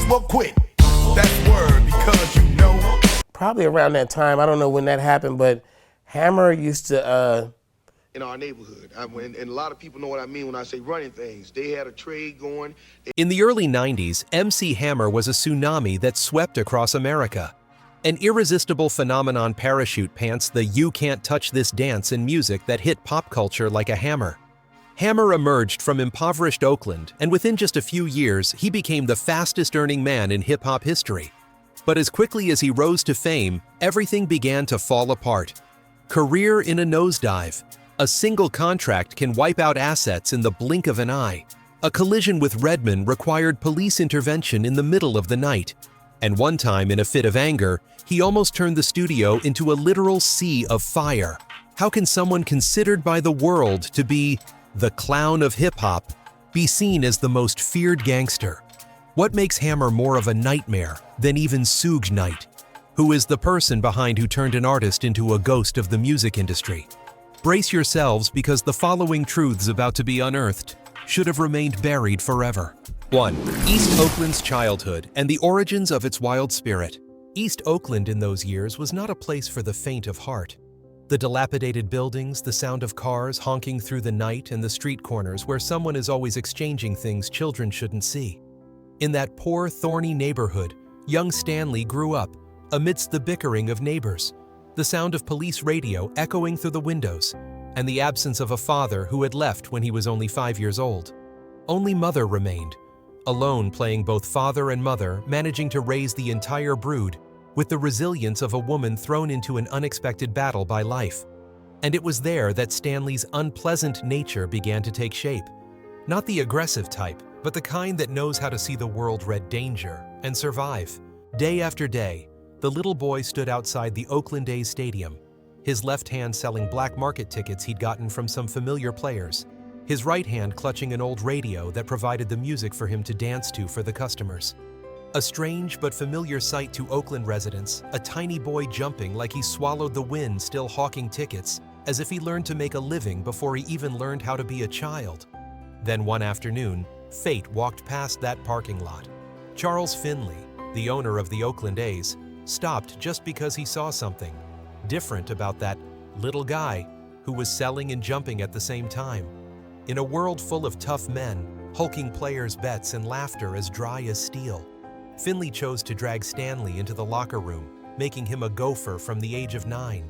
well quit. That's word because you know. Probably around that time, I don't know when that happened, but Hammer used to in our neighborhood. And a lot of people know what I mean when I say running things. They had a trade going. In the early 90s, MC Hammer was a tsunami that swept across America. An irresistible phenomenon, parachute pants the "you can't touch this" dance in music that hit pop culture like a hammer. Hammer emerged from impoverished Oakland, and within just a few years, he became the fastest-earning man in hip-hop history. But as quickly as he rose to fame, everything began to fall apart. Career in a nosedive. A single contract can wipe out assets in the blink of an eye. A collision with Redman required police intervention in the middle of the night. And one time, in a fit of anger, he almost turned the studio into a literal sea of fire. How can someone considered by the world to be the clown of hip-hop be seen as the most feared gangster? What makes Hammer more of a nightmare than even Suge Knight? Who is the person behind who turned an artist into a ghost of the music industry? Brace yourselves, because the following truths about to be unearthed should have remained buried forever. 1. East Oakland's childhood and the origins of its wild spirit. East Oakland in those years was not a place for the faint of heart. The dilapidated buildings, the sound of cars honking through the night, and the street corners where someone is always exchanging things children shouldn't see. In that poor, thorny neighborhood, young Stanley grew up amidst the bickering of neighbors, the sound of police radio echoing through the windows, and the absence of a father who had left when he was only 5 years old. Only mother remained, alone, playing both father and mother, managing to raise the entire brood with the resilience of a woman thrown into an unexpected battle by life. And it was there that Stanley's unpleasant nature began to take shape. Not the aggressive type, but the kind that knows how to see the world red danger and survive. Day after day, the little boy stood outside the Oakland A's stadium, his left hand selling black market tickets he'd gotten from some familiar players, his right hand clutching an old radio that provided the music for him to dance to for the customers. A strange but familiar sight to Oakland residents, a tiny boy jumping like he swallowed the wind, still hawking tickets, as if he learned to make a living before he even learned how to be a child. Then one afternoon, fate walked past that parking lot. Charles Finley, the owner of the Oakland A's, stopped just because he saw something different about that little guy who was selling and jumping at the same time. In a world full of tough men, hulking players' bets, and laughter as dry as steel, Finley chose to drag Stanley into the locker room, making him a gopher from the age of 9.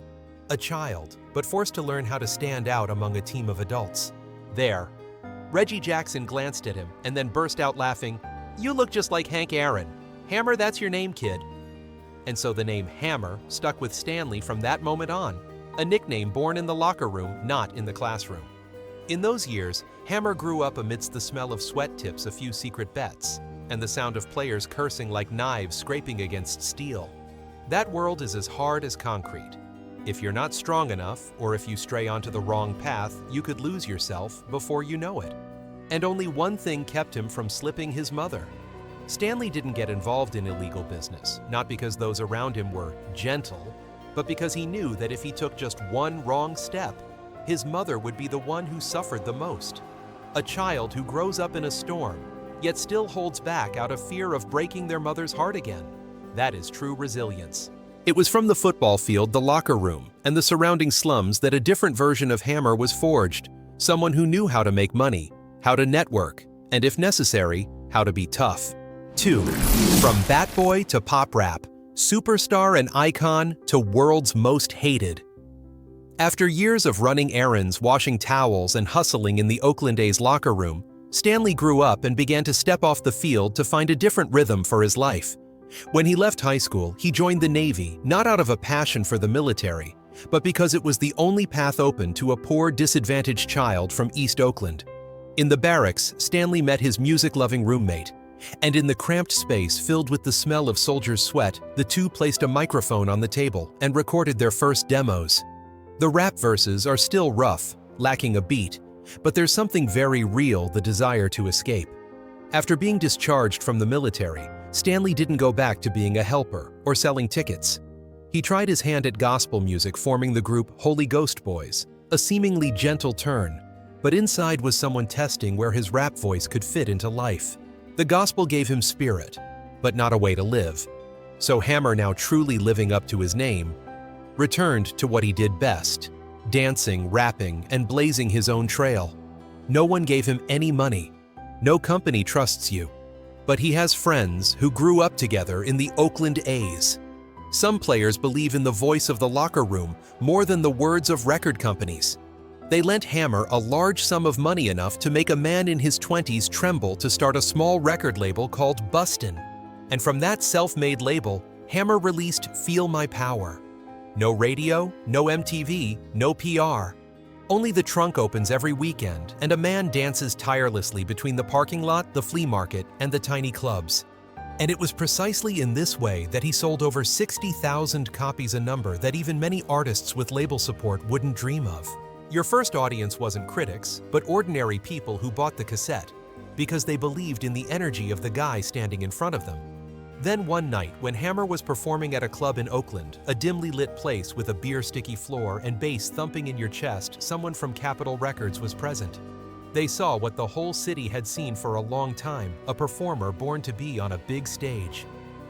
A child, but forced to learn how to stand out among a team of adults. There, Reggie Jackson glanced at him and then burst out laughing. "You look just like Hank Aaron. Hammer, that's your name, kid." And so the name Hammer stuck with Stanley from that moment on, a nickname born in the locker room, not in the classroom. In those years, Hammer grew up amidst the smell of sweat tips, a few secret bets, and the sound of players cursing like knives scraping against steel. That world is as hard as concrete. If you're not strong enough, or if you stray onto the wrong path, you could lose yourself before you know it. And only one thing kept him from slipping: his mother. Stanley didn't get involved in illegal business, not because those around him were gentle, but because he knew that if he took just one wrong step, his mother would be the one who suffered the most. A child who grows up in a storm, yet still holds back out of fear of breaking their mother's heart again. That is true resilience. It was from the football field, the locker room, and the surrounding slums that a different version of Hammer was forged. Someone who knew how to make money, how to network, and if necessary, how to be tough. 2. From bat boy to pop rap, superstar and icon to world's most hated. After years of running errands, washing towels, and hustling in the Oakland A's locker room, Stanley grew up and began to step off the field to find a different rhythm for his life. When he left high school, he joined the Navy, not out of a passion for the military, but because it was the only path open to a poor, disadvantaged child from East Oakland. In the barracks, Stanley met his music-loving roommate, and in the cramped space filled with the smell of soldiers' sweat, the two placed a microphone on the table and recorded their first demos. The rap verses are still rough, lacking a beat, but there's something very real: the desire to escape. After being discharged from the military, Stanley didn't go back to being a helper or selling tickets. He tried his hand at gospel music, forming the group Holy Ghost Boys, a seemingly gentle turn, but inside was someone testing where his rap voice could fit into life. The gospel gave him spirit, but not a way to live. So Hammer, now truly living up to his name, returned to what he did best: dancing, rapping, and blazing his own trail. No one gave him any money. No company trusts you. But he has friends who grew up together in the Oakland A's. Some players believe in the voice of the locker room more than the words of record companies. They lent Hammer a large sum of money enough to make a man in his 20s tremble to start a small record label called Bustin'. And from that self-made label, Hammer released Feel My Power. No radio, no MTV, no PR. Only the trunk opens every weekend, and a man dances tirelessly between the parking lot, the flea market, and the tiny clubs. And it was precisely in this way that he sold over 60,000 copies, a number that even many artists with label support wouldn't dream of. Your first audience wasn't critics, but ordinary people who bought the cassette because they believed in the energy of the guy standing in front of them. Then one night, when Hammer was performing at a club in Oakland, a dimly lit place with a beer-sticky floor and bass thumping in your chest, someone from Capitol Records was present. They saw what the whole city had seen for a long time: a performer born to be on a big stage.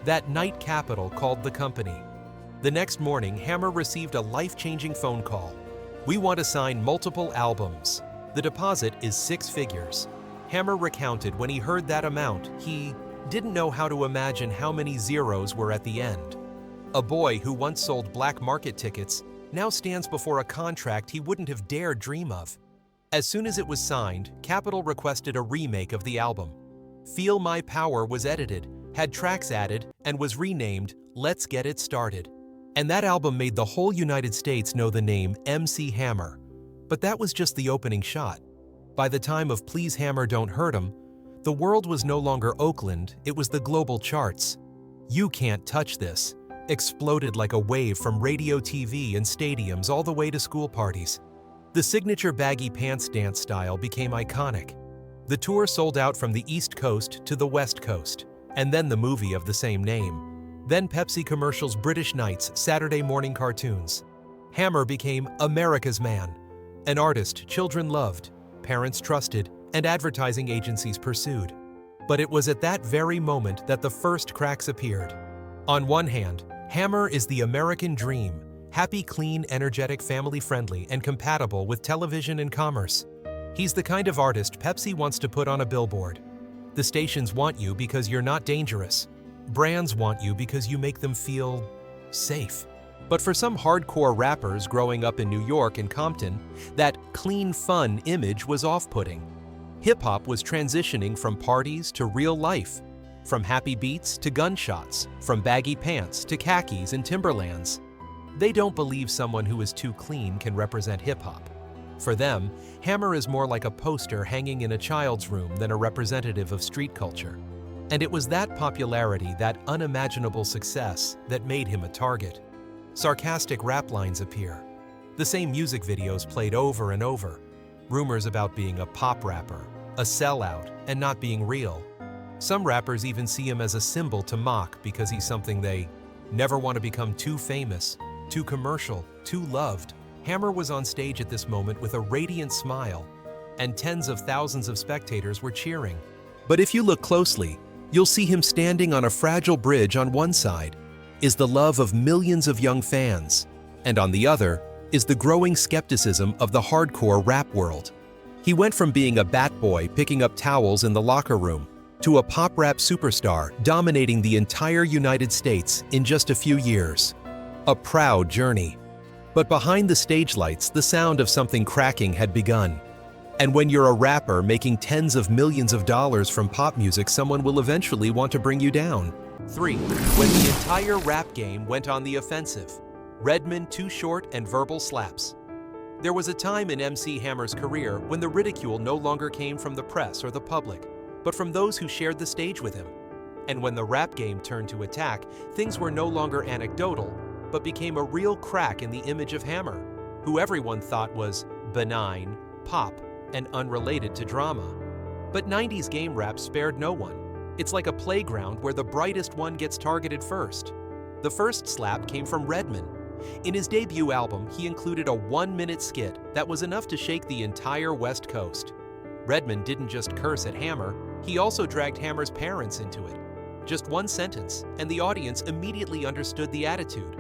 That night, Capitol called the company. The next morning, Hammer received a life-changing phone call. "We want to sign multiple albums. The deposit is 6 figures." Hammer recounted when he heard that amount, he didn't know how to imagine how many zeros were at the end. A boy who once sold black market tickets now stands before a contract he wouldn't have dared dream of. As soon as it was signed, Capitol requested a remake of the album. Feel My Power was edited, had tracks added, and was renamed Let's Get It Started. And that album made the whole United States know the name MC Hammer. But that was just the opening shot. By the time of Please Hammer Don't Hurt 'Em, the world was no longer Oakland, it was the global charts. You Can't Touch This exploded like a wave from radio, TV, and stadiums all the way to school parties. The signature baggy pants dance style became iconic. The tour sold out from the East Coast to the West Coast, and then the movie of the same name. Then Pepsi commercials, British Nights, Saturday morning cartoons. Hammer became America's man, an artist children loved, parents trusted, and advertising agencies pursued. But it was at that very moment that the first cracks appeared. On one hand, Hammer is the American dream: happy, clean, energetic, family-friendly, and compatible with television and commerce. He's the kind of artist Pepsi wants to put on a billboard. The stations want you because you're not dangerous. Brands want you because you make them feel safe. But for some hardcore rappers growing up in New York and Compton, that clean, fun image was off-putting. Hip-hop was transitioning from parties to real life, from happy beats to gunshots, from baggy pants to khakis and Timberlands. They don't believe someone who is too clean can represent hip-hop. For them, Hammer is more like a poster hanging in a child's room than a representative of street culture. And it was that popularity, that unimaginable success, that made him a target. Sarcastic rap lines appear. The same music videos played over and over. Rumors about being a pop rapper, a sellout, and not being real. Some rappers even see him as a symbol to mock because he's something they never want to become too famous, too commercial, too loved. Hammer was on stage at this moment with a radiant smile, and tens of thousands of spectators were cheering. But if you look closely, you'll see him standing on a fragile bridge. On one side is the love of millions of young fans, and on the other is the growing skepticism of the hardcore rap world. He went from being a bat boy picking up towels in the locker room to a pop rap superstar dominating the entire United States in just a few years. A proud journey. But behind the stage lights, the sound of something cracking had begun. And when you're a rapper making tens of millions of dollars from pop music, someone will eventually want to bring you down. 3. When the entire rap game went on the offensive. Redman, Too Short, and verbal slaps. There was a time in MC Hammer's career when the ridicule no longer came from the press or the public, but from those who shared the stage with him. And when the rap game turned to attack, things were no longer anecdotal, but became a real crack in the image of Hammer, who everyone thought was benign, pop, and unrelated to drama. But 90s game rap spared no one. It's like a playground where the brightest one gets targeted first. The first slap came from Redman. In his debut album, he included a 1-minute skit that was enough to shake the entire West Coast. Redman didn't just curse at Hammer, he also dragged Hammer's parents into it. Just one sentence, and the audience immediately understood the attitude.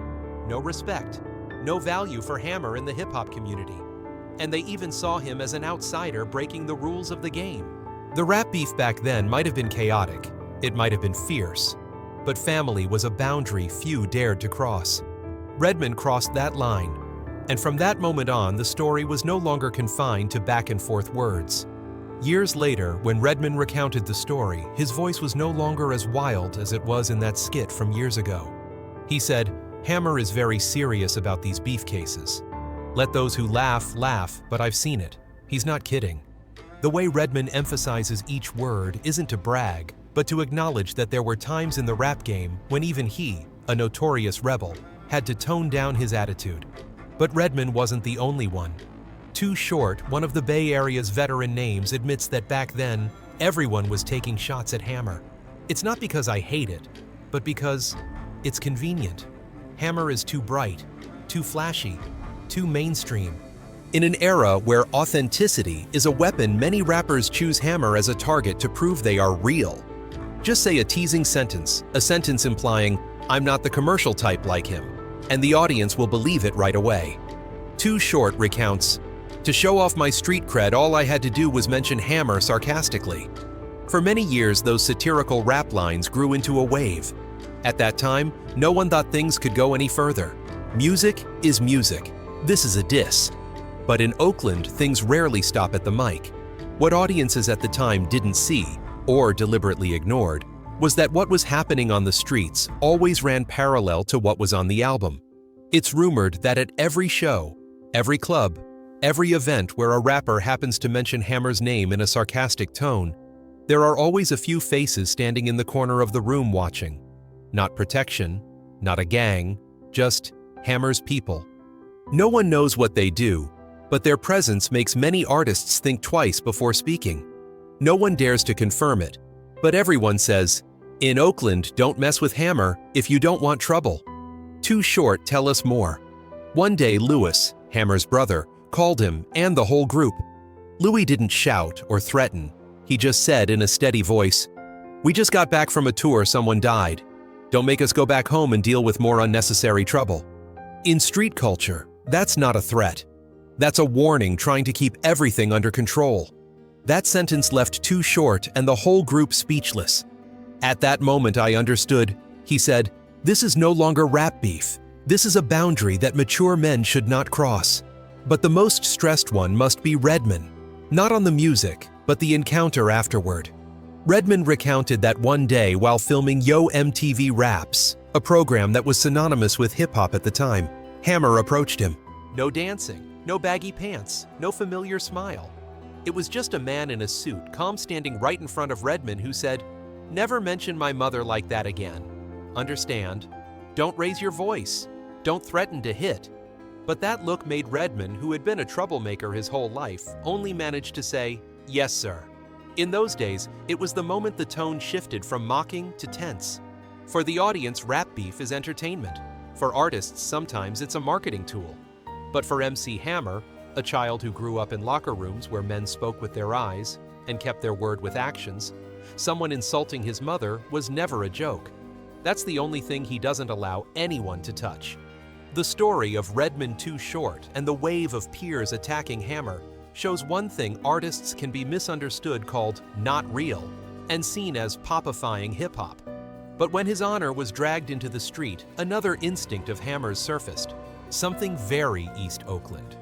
No respect, no value for Hammer in the hip-hop community. And they even saw him as an outsider breaking the rules of the game. The rap beef back then might have been chaotic, it might have been fierce, but family was a boundary few dared to cross. Redman crossed that line, and from that moment on, the story was no longer confined to back-and-forth words. Years later, when Redman recounted the story, his voice was no longer as wild as it was in that skit from years ago. He said, "Hammer is very serious about these beef cases. Let those who laugh, laugh, but I've seen it. He's not kidding." The way Redman emphasizes each word isn't to brag, but to acknowledge that there were times in the rap game when even he, a notorious rebel, had to tone down his attitude. But Redman wasn't the only one. Too Short, one of the Bay Area's veteran names, admits that back then, everyone was taking shots at Hammer. "It's not because I hate it, but because it's convenient. Hammer is too bright, too flashy, too mainstream." In an era where authenticity is a weapon, many rappers choose Hammer as a target to prove they are real. Just say a teasing sentence, a sentence implying, "I'm not the commercial type like him," and the audience will believe it right away. Too Short recounts, "To show off my street cred, all I had to do was mention Hammer sarcastically." For many years, those satirical rap lines grew into a wave. At that time, no one thought things could go any further. Music is music. This is a diss. But in Oakland, things rarely stop at the mic. What audiences at the time didn't see, or deliberately ignored, was that what was happening on the streets always ran parallel to what was on the album. It's rumored that at every show, every club, every event where a rapper happens to mention Hammer's name in a sarcastic tone, there are always a few faces standing in the corner of the room watching. Not protection, not a gang, just Hammer's people. No one knows what they do, but their presence makes many artists think twice before speaking. No one dares to confirm it, but everyone says, "In Oakland, don't mess with Hammer if you don't want trouble." Too Short tell us more. One day, Lewis, Hammer's brother, called him and the whole group. Louis didn't shout or threaten. He just said in a steady voice, "We just got back from a tour, someone died. Don't make us go back home and deal with more unnecessary trouble." In street culture, that's not a threat. That's a warning trying to keep everything under control. That sentence left Too Short and the whole group speechless. "At that moment I understood," he said, "this is no longer rap beef. This is a boundary that mature men should not cross." But the most stressed one must be Redman. Not on the music, but the encounter afterward. Redman recounted that one day while filming Yo MTV Raps, a program that was synonymous with hip-hop at the time, Hammer approached him. No dancing, no baggy pants, no familiar smile. It was just a man in a suit, calm, standing right in front of Redman, who said, "Never mention my mother like that again. Understand? Don't raise your voice. Don't threaten to hit." But that look made Redman, who had been a troublemaker his whole life, only manage to say, "Yes, sir." In those days, it was the moment the tone shifted from mocking to tense. For the audience, rap beef is entertainment. For artists, sometimes it's a marketing tool. But for MC Hammer, a child who grew up in locker rooms where men spoke with their eyes and kept their word with actions, someone insulting his mother was never a joke. That's the only thing he doesn't allow anyone to touch. The story of Redman Too Short and the wave of peers attacking Hammer shows one thing: artists can be misunderstood, called not real, and seen as popifying hip-hop. But when his honor was dragged into the street, another instinct of Hammer's surfaced. Something very East Oakland.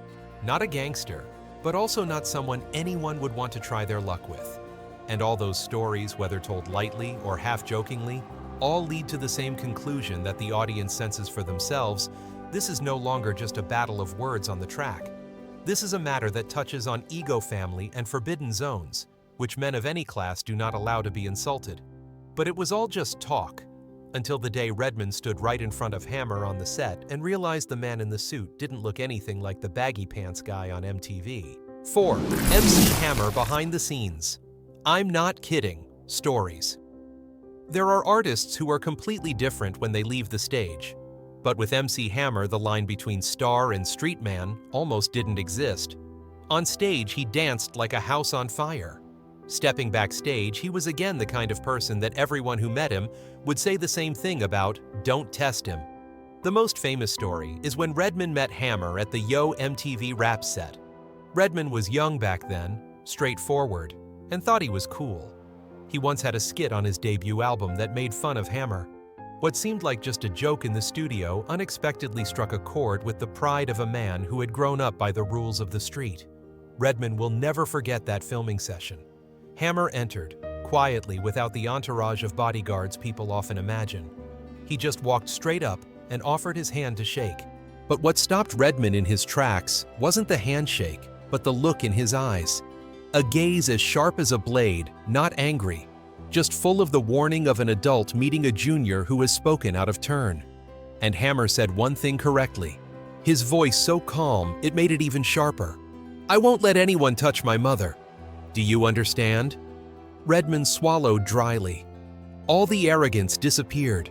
Not a gangster, but also not someone anyone would want to try their luck with. And all those stories, whether told lightly or half-jokingly, all lead to the same conclusion that the audience senses for themselves. This is no longer just a battle of words on the track. This is a matter that touches on ego, family, and forbidden zones, which men of any class do not allow to be insulted. But it was all just talk, until the day Redman stood right in front of Hammer on the set and realized the man in the suit didn't look anything like the baggy pants guy on MTV. 4. MC Hammer behind the scenes. I'm not kidding. Stories. There are artists who are completely different when they leave the stage. But with MC Hammer, the line between star and street man almost didn't exist. On stage, he danced like a house on fire. Stepping backstage, he was again the kind of person that everyone who met him would say the same thing about, "Don't test him." The most famous story is when Redman met Hammer at the Yo MTV Rap set. Redman was young back then, straightforward, and thought he was cool. He once had a skit on his debut album that made fun of Hammer. What seemed like just a joke in the studio unexpectedly struck a chord with the pride of a man who had grown up by the rules of the street. Redman will never forget that filming session. Hammer entered, quietly without the entourage of bodyguards people often imagine. He just walked straight up and offered his hand to shake. But what stopped Redman in his tracks wasn't the handshake, but the look in his eyes. A gaze as sharp as a blade, not angry, just full of the warning of an adult meeting a junior who has spoken out of turn. And Hammer said one thing correctly. His voice so calm, it made it even sharper. "I won't let anyone touch my mother. Do you understand?" Redman swallowed dryly. All the arrogance disappeared.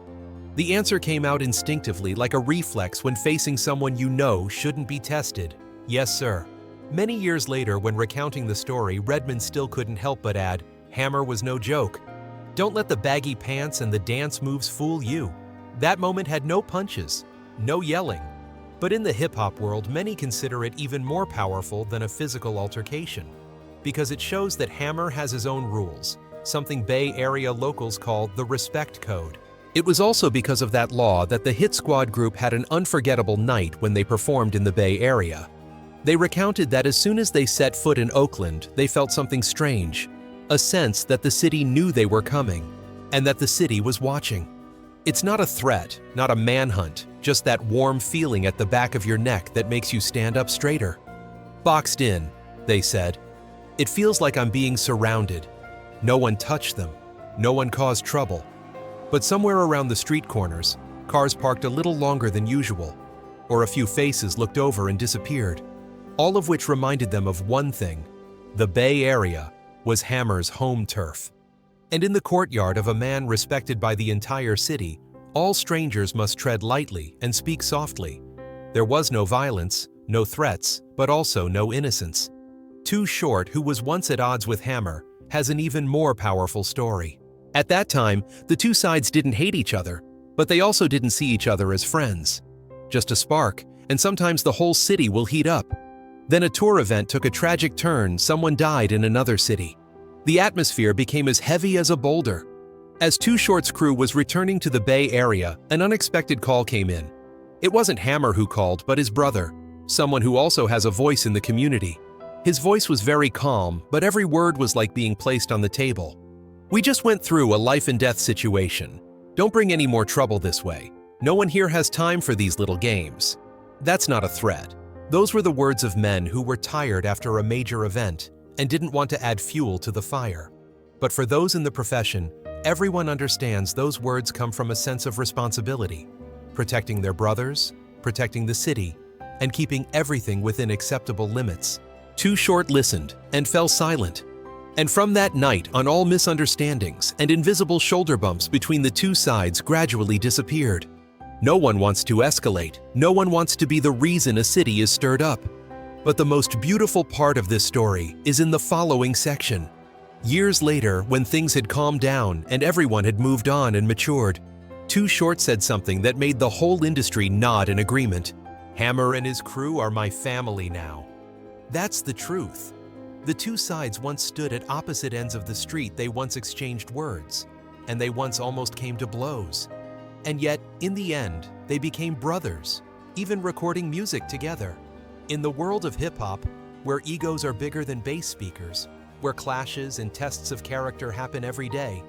The answer came out instinctively like a reflex when facing someone you know shouldn't be tested. "Yes, sir." Many years later, when recounting the story, Redman still couldn't help but add, "Hammer was no joke. Don't let the baggy pants and the dance moves fool you." That moment had no punches, no yelling. But in the hip-hop world, many consider it even more powerful than a physical altercation, because it shows that Hammer has his own rules, something Bay Area locals call the respect code. It was also because of that law that the Hit Squad group had an unforgettable night when they performed in the Bay Area. They recounted that as soon as they set foot in Oakland, they felt something strange, a sense that the city knew they were coming, and that the city was watching. It's not a threat, not a manhunt, just that warm feeling at the back of your neck that makes you stand up straighter. "Boxed in," they said. "It feels like I'm being surrounded. No one touched them. No one caused trouble. But somewhere around the street corners, cars parked a little longer than usual, or a few faces looked over and disappeared, all of which reminded them of one thing: the Bay Area was Hammer's home turf. And in the courtyard of a man respected by the entire city, all strangers must tread lightly and speak softly. There was no violence, no threats, but also no innocence. Too Short, who was once at odds with Hammer, has an even more powerful story. At that time, the two sides didn't hate each other, but they also didn't see each other as friends. Just a spark, and sometimes the whole city will heat up. Then a tour event took a tragic turn, someone died in another city. The atmosphere became as heavy as a boulder. As Too Short's crew was returning to the Bay Area, an unexpected call came in. It wasn't Hammer who called, but his brother, someone who also has a voice in the community. His voice was very calm, but every word was like being placed on the table. "We just went through a life-and-death situation. Don't bring any more trouble this way. No one here has time for these little games." That's not a threat. Those were the words of men who were tired after a major event and didn't want to add fuel to the fire. But for those in the profession, everyone understands those words come from a sense of responsibility, protecting their brothers, protecting the city, and keeping everything within acceptable limits. Too Short listened and fell silent. And from that night on, all misunderstandings and invisible shoulder bumps between the two sides gradually disappeared. No one wants to escalate. No one wants to be the reason a city is stirred up. But the most beautiful part of this story is in the following section. Years later, when things had calmed down and everyone had moved on and matured, Too Short said something that made the whole industry nod in agreement. "Hammer and his crew are my family now." That's the truth. The two sides once stood at opposite ends of the street. They once exchanged words, and they once almost came to blows. And yet, in the end, they became brothers, even recording music together. In the world of hip-hop, where egos are bigger than bass speakers, where clashes and tests of character happen every day,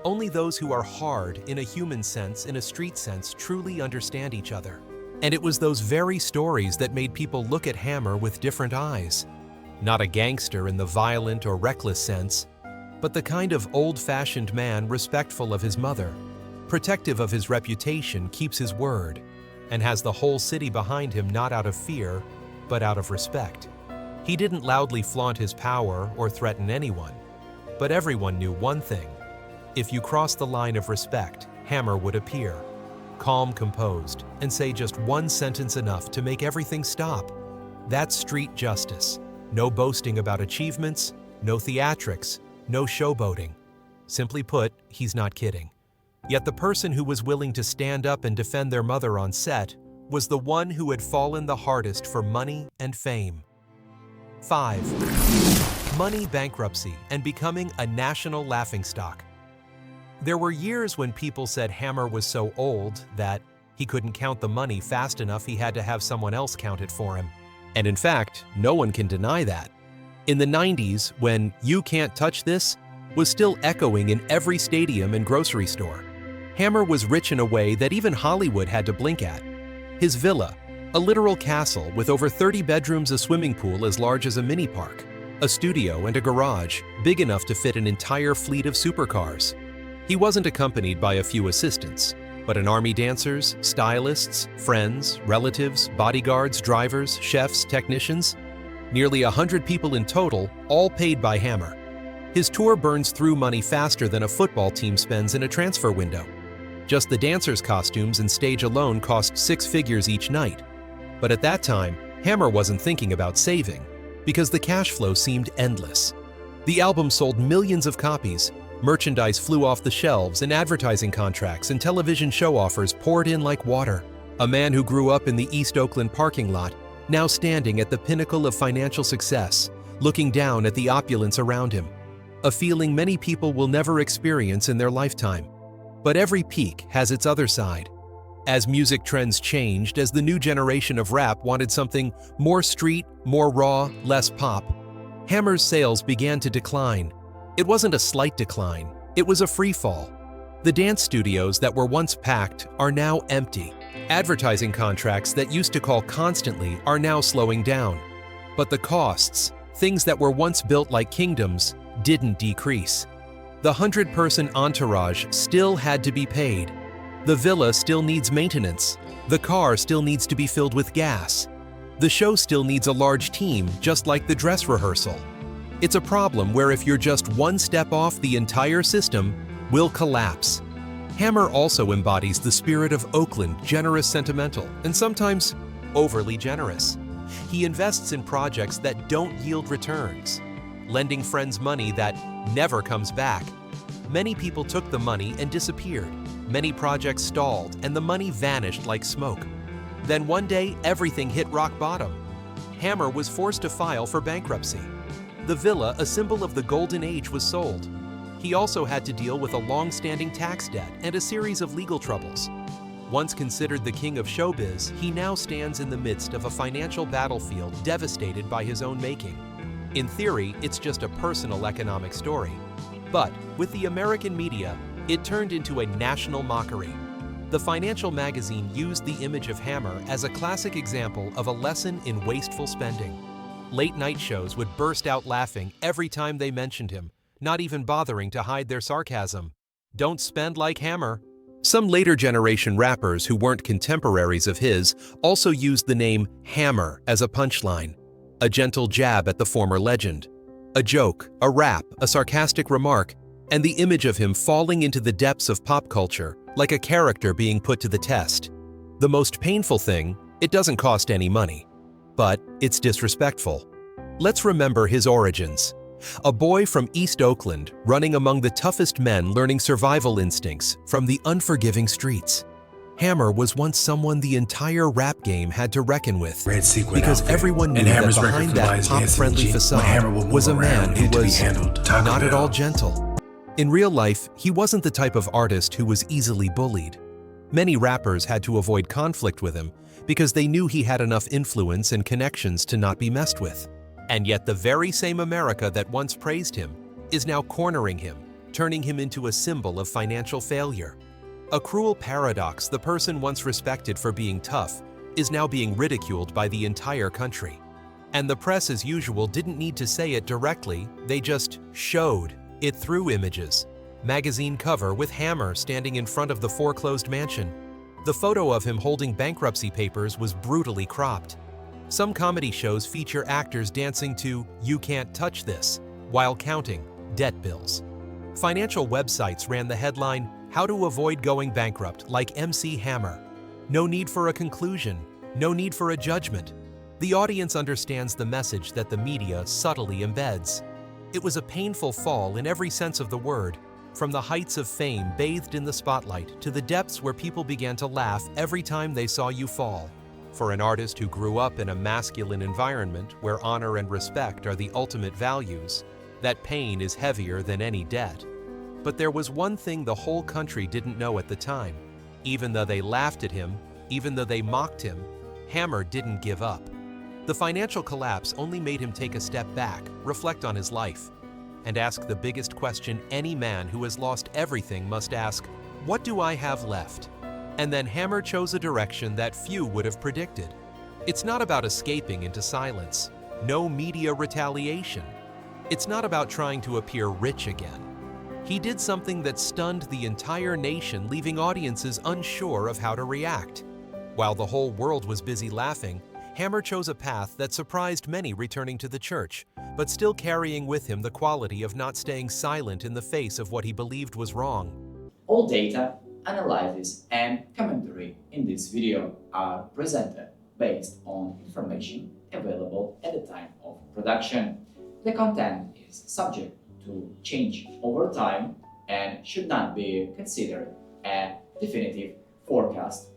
only those who are hard in a human sense, in a street sense, truly understand each other. And it was those very stories that made people look at Hammer with different eyes. Not a gangster in the violent or reckless sense, but the kind of old-fashioned man respectful of his mother, protective of his reputation, keeps his word, and has the whole city behind him, not out of fear, but out of respect. He didn't loudly flaunt his power or threaten anyone, but everyone knew one thing: if you crossed the line of respect, Hammer would appear, calm, composed, and say just one sentence enough to make everything stop. That's street justice. No boasting about achievements, no theatrics, no showboating. Simply put, he's not kidding. Yet the person who was willing to stand up and defend their mother on set was the one who had fallen the hardest for money and fame. 5. Money bankruptcy and becoming a national laughingstock. There were years when people said Hammer was so old that he couldn't count the money fast enough, he had to have someone else count it for him. And in fact, no one can deny that. In the 90s, when "You Can't Touch This" was still echoing in every stadium and grocery store, Hammer was rich in a way that even Hollywood had to blink at. His villa, a literal castle with over 30 bedrooms, a swimming pool as large as a mini park, a studio and a garage big enough to fit an entire fleet of supercars. He wasn't accompanied by a few assistants, but an army dancers, stylists, friends, relatives, bodyguards, drivers, chefs, technicians. Nearly 100 people in total, all paid by Hammer. His tour burns through money faster than a football team spends in a transfer window. Just the dancers' costumes and stage alone cost 6 figures each night. But at that time, Hammer wasn't thinking about saving, because the cash flow seemed endless. The album sold millions of copies, merchandise flew off the shelves, and advertising contracts and television show offers poured in like water. A man who grew up in the East Oakland parking lot, now standing at the pinnacle of financial success, looking down at the opulence around him. A feeling many people will never experience in their lifetime. But every peak has its other side. As music trends changed, as the new generation of rap wanted something more street, more raw, less pop, Hammer's sales began to decline. It wasn't a slight decline, it was a free fall. The dance studios that were once packed are now empty. Advertising contracts that used to call constantly are now slowing down. But the costs, things that were once built like kingdoms, didn't decrease. The 100-person entourage still had to be paid. The villa still needs maintenance. The car still needs to be filled with gas. The show still needs a large team, just like the dress rehearsal. It's a problem where if you're just one step off, the entire system will collapse. Hammer also embodies the spirit of Oakland, generous, sentimental, and sometimes overly generous. He invests in projects that don't yield returns, lending friends money that never comes back. Many people took the money and disappeared. Many projects stalled and the money vanished like smoke. Then one day, everything hit rock bottom. Hammer was forced to file for bankruptcy. The villa, a symbol of the golden age, was sold. He also had to deal with a long-standing tax debt and a series of legal troubles. Once considered the king of showbiz, he now stands in the midst of a financial battlefield devastated by his own making. In theory, it's just a personal economic story. But with the American media, it turned into a national mockery. The financial magazine used the image of Hammer as a classic example of a lesson in wasteful spending. Late-night shows would burst out laughing every time they mentioned him, not even bothering to hide their sarcasm. Don't spend like Hammer. Some later generation rappers who weren't contemporaries of his also used the name Hammer as a punchline, a gentle jab at the former legend. A joke, a rap, a sarcastic remark, and the image of him falling into the depths of pop culture like a character being put to the test. The most painful thing, it doesn't cost any money, but it's disrespectful. Let's remember his origins. A boy from East Oakland running among the toughest men, learning survival instincts from the unforgiving streets. Hammer was once someone the entire rap game had to reckon with, because everyone knew that behind that pop-friendly facade was a man who was not at all gentle. In real life, he wasn't the type of artist who was easily bullied. Many rappers had to avoid conflict with him because they knew he had enough influence and connections to not be messed with. And yet the very same America that once praised him is now cornering him, turning him into a symbol of financial failure. A cruel paradox: the person once respected for being tough is now being ridiculed by the entire country. And the press, as usual, didn't need to say it directly, they just showed it through images. Magazine cover with Hammer standing in front of the foreclosed mansion. The photo of him holding bankruptcy papers was brutally cropped. Some comedy shows feature actors dancing to "You Can't Touch This" while counting debt bills. Financial websites ran the headline, "How to Avoid Going Bankrupt Like MC Hammer." No need for a conclusion, no need for a judgment. The audience understands the message that the media subtly embeds. It was a painful fall in every sense of the word, from the heights of fame bathed in the spotlight to the depths where people began to laugh every time they saw you fall. For an artist who grew up in a masculine environment where honor and respect are the ultimate values, that pain is heavier than any debt. But there was one thing the whole country didn't know at the time. Even though they laughed at him, even though they mocked him, Hammer didn't give up. The financial collapse only made him take a step back, reflect on his life, and ask the biggest question any man who has lost everything must ask: what do I have left? And then Hammer chose a direction that few would have predicted. It's not about escaping into silence, no media retaliation. It's not about trying to appear rich again. He did something that stunned the entire nation, leaving audiences unsure of how to react. While the whole world was busy laughing, Hammer chose a path that surprised many returning to the church, but still carrying with him the quality of not staying silent in the face of what he believed was wrong. All data, analysis, and commentary in this video are presented based on information available at the time of production. The content is subject to change over time and should not be considered a definitive forecast.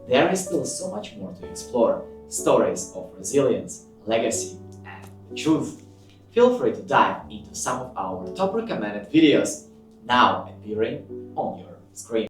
There is still so much more to explore: stories of resilience, legacy, and truth. Feel free to dive into some of our top recommended videos now appearing on your screen.